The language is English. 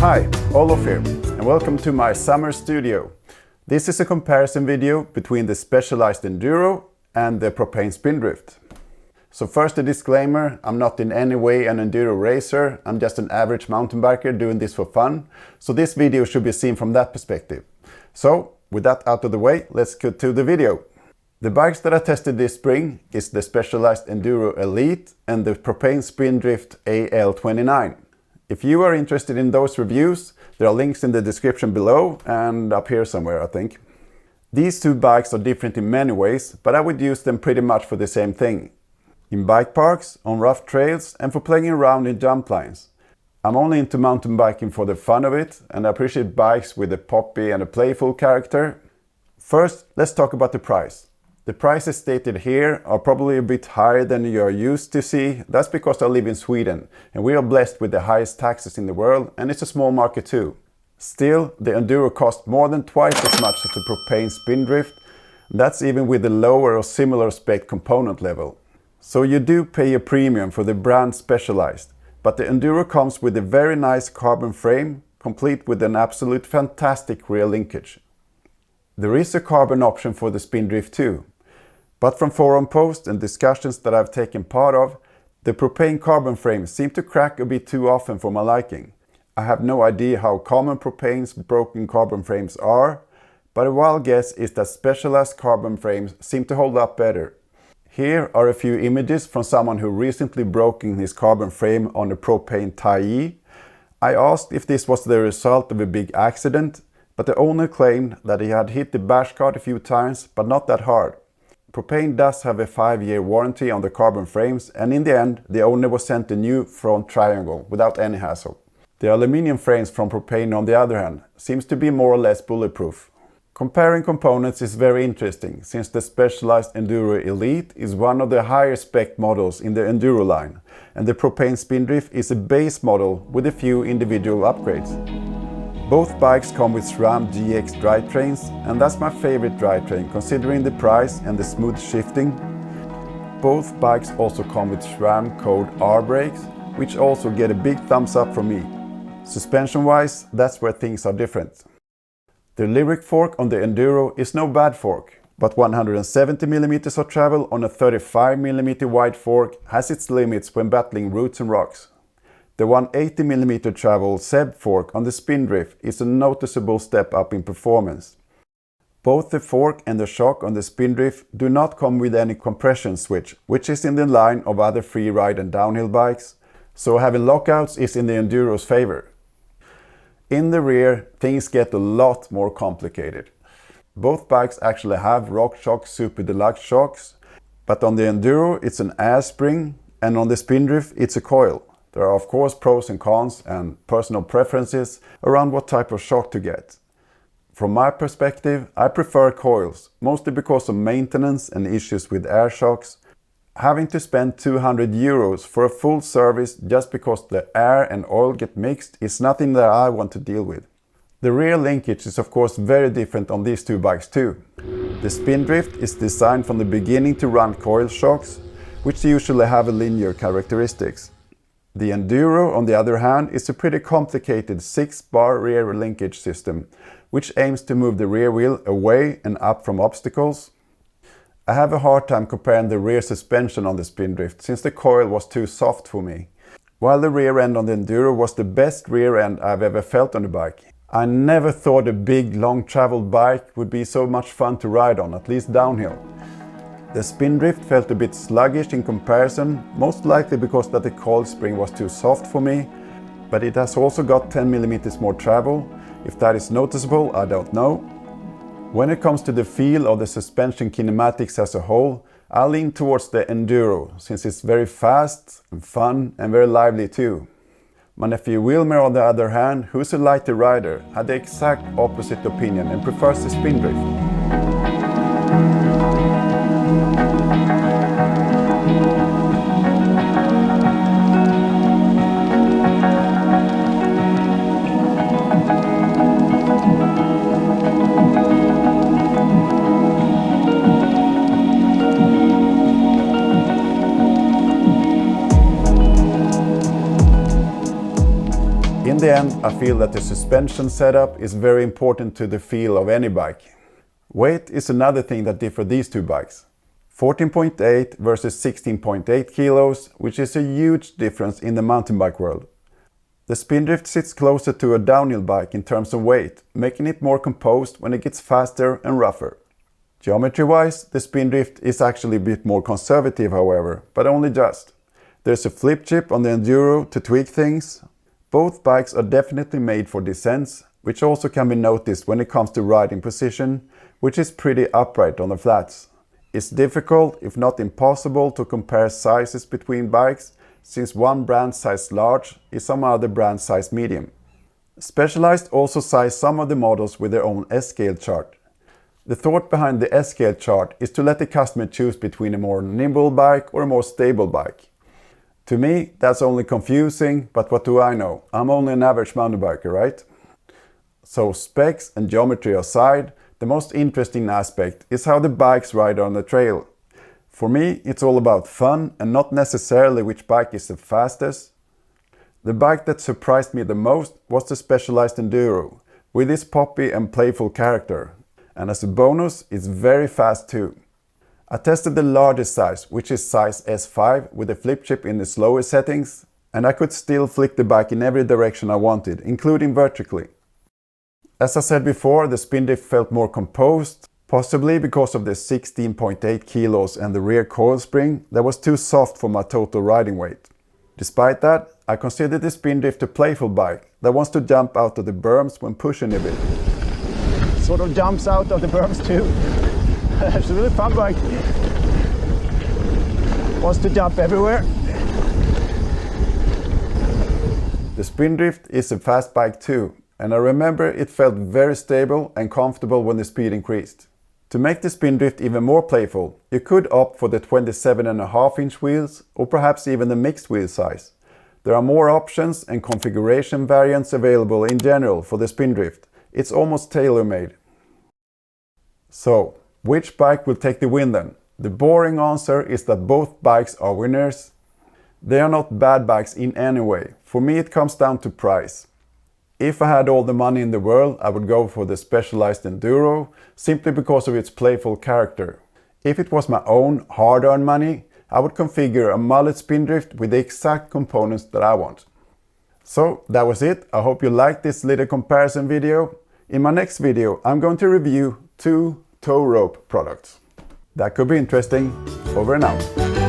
Hi, Olof here, and welcome to my summer studio. This is a comparison video between the Specialized Enduro and the Propain Spindrift. So first a disclaimer, I'm not in any way an enduro racer, I'm just an average mountain biker doing this for fun, so this video should be seen from that perspective. So, with that out of the way, let's get to the video. The bikes that I tested this spring is the Specialized Enduro Elite and the Propain Spindrift AL29. If you are interested in those reviews, there are links in the description below and up here somewhere, I think. These two bikes are different in many ways, but I would use them pretty much for the same thing. In bike parks, on rough trails and for playing around in jump lines. I'm only into mountain biking for the fun of it and I appreciate bikes with a poppy and a playful character. First, let's talk about the price. The prices stated here are probably a bit higher than you are used to see. That's because I live in Sweden and we are blessed with the highest taxes in the world and it's a small market too. Still, the Enduro costs more than twice as much as the Propain Spindrift. That's even with the lower or similar spec component level. So you do pay a premium for the brand Specialized, but the Enduro comes with a very nice carbon frame, complete with an absolute fantastic rear linkage. There is a carbon option for the Spindrift too. But from forum posts and discussions that I've taken part of, the Propain carbon frames seem to crack a bit too often for my liking. I have no idea how common Propain's broken carbon frames are, but a wild guess is that Specialized carbon frames seem to hold up better. Here are a few images from someone who recently broken his carbon frame on a Propain Tyee. I asked if this was the result of a big accident, but the owner claimed that he had hit the bash cart a few times, but not that hard. Propain does have a 5-year warranty on the carbon frames and in the end the owner was sent a new front triangle without any hassle. The aluminium frames from Propain on the other hand seems to be more or less bulletproof. Comparing components is very interesting since the Specialized Enduro Elite is one of the higher spec models in the Enduro line and the Propain Spindrift is a base model with a few individual upgrades. Both bikes come with SRAM GX drivetrains and that's my favorite drivetrain considering the price and the smooth shifting. Both bikes also come with SRAM code R brakes, which also get a big thumbs up from me. Suspension wise, that's where things are different. The lyric fork on the Enduro is no bad fork, but 170mm of travel on a 35mm wide fork has its limits when battling roots and rocks. The 180mm travel ZEB fork on the Spindrift is a noticeable step up in performance. Both the fork and the shock on the Spindrift do not come with any compression switch, which is in the line of other freeride and downhill bikes, so having lockouts is in the Enduro's favor. In the rear, things get a lot more complicated. Both bikes actually have RockShox Super Deluxe shocks, but on the Enduro it's an air spring and on the Spindrift it's a coil. There are of course pros and cons and personal preferences around what type of shock to get. From my perspective, I prefer coils, mostly because of maintenance and issues with air shocks. Having to spend 200 euros for a full service just because the air and oil get mixed is nothing that I want to deal with. The rear linkage is of course very different on these two bikes too. The Spindrift is designed from the beginning to run coil shocks, which usually have a linear characteristics. The Enduro, on the other hand, is a pretty complicated 6-bar rear linkage system, which aims to move the rear wheel away and up from obstacles. I have a hard time comparing the rear suspension on the Spindrift since the coil was too soft for me, while the rear end on the Enduro was the best rear end I've ever felt on the bike. I never thought a big, long-traveled bike would be so much fun to ride on, at least downhill. The Spindrift felt a bit sluggish in comparison, most likely because that the coil spring was too soft for me, but it has also got 10mm more travel. If that is noticeable, I don't know. When it comes to the feel of the suspension kinematics as a whole, I lean towards the Enduro, since it's very fast and fun and very lively too. My nephew Wilmer, on the other hand, who's a lighter rider, had the exact opposite opinion and prefers the Spindrift. the end, I feel that the suspension setup is very important to the feel of any bike. Weight is another thing that differs these two bikes. 14.8 versus 16.8 kilos, which is a huge difference in the mountain bike world. The Spindrift sits closer to a downhill bike in terms of weight, making it more composed when it gets faster and rougher. Geometry-wise, the Spindrift is actually a bit more conservative, however, but only just. There's a flip chip on the Enduro to tweak things. Both bikes are definitely made for descents, which also can be noticed when it comes to riding position, which is pretty upright on the flats. It's difficult, if not impossible, to compare sizes between bikes, since one brand size large is some other brand size medium. Specialized also size some of the models with their own S-scale chart. The thought behind the S-scale chart is to let the customer choose between a more nimble bike or a more stable bike. To me, that's only confusing, but what do I know? I'm only an average mountain biker, right? So specs and geometry aside, the most interesting aspect is how the bikes ride on the trail. For me, it's all about fun and not necessarily which bike is the fastest. The bike that surprised me the most was the Specialized Enduro, with its poppy and playful character. And as a bonus, it's very fast too. I tested the largest size, which is size S5 with a flip chip in the slower settings, and I could still flick the bike in every direction I wanted, including vertically. As I said before, the Spindrift felt more composed, possibly because of the 16.8 kilos and the rear coil spring that was too soft for my total riding weight. Despite that, I consider the Spindrift a playful bike that wants to jump out of the berms when pushing a bit. Sort of jumps out of the berms too. It's a really fun bike. Wants to jump everywhere. The Spindrift is a fast bike too, and I remember it felt very stable and comfortable when the speed increased. To make the Spindrift even more playful, you could opt for the 27.5-inch wheels or perhaps even the mixed wheel size. There are more options and configuration variants available in general for the Spindrift. It's almost tailor-made. So, which bike will take the win then? The boring answer is that both bikes are winners. They are not bad bikes in any way. For me it comes down to price. If I had all the money in the world, I would go for the Specialized Enduro, simply because of its playful character. If it was my own hard-earned money, I would configure a mullet Spindrift with the exact components that I want. So that was it. I hope you liked this little comparison video. In my next video, I'm going to review 2 tow rope products. That could be interesting. Over and out.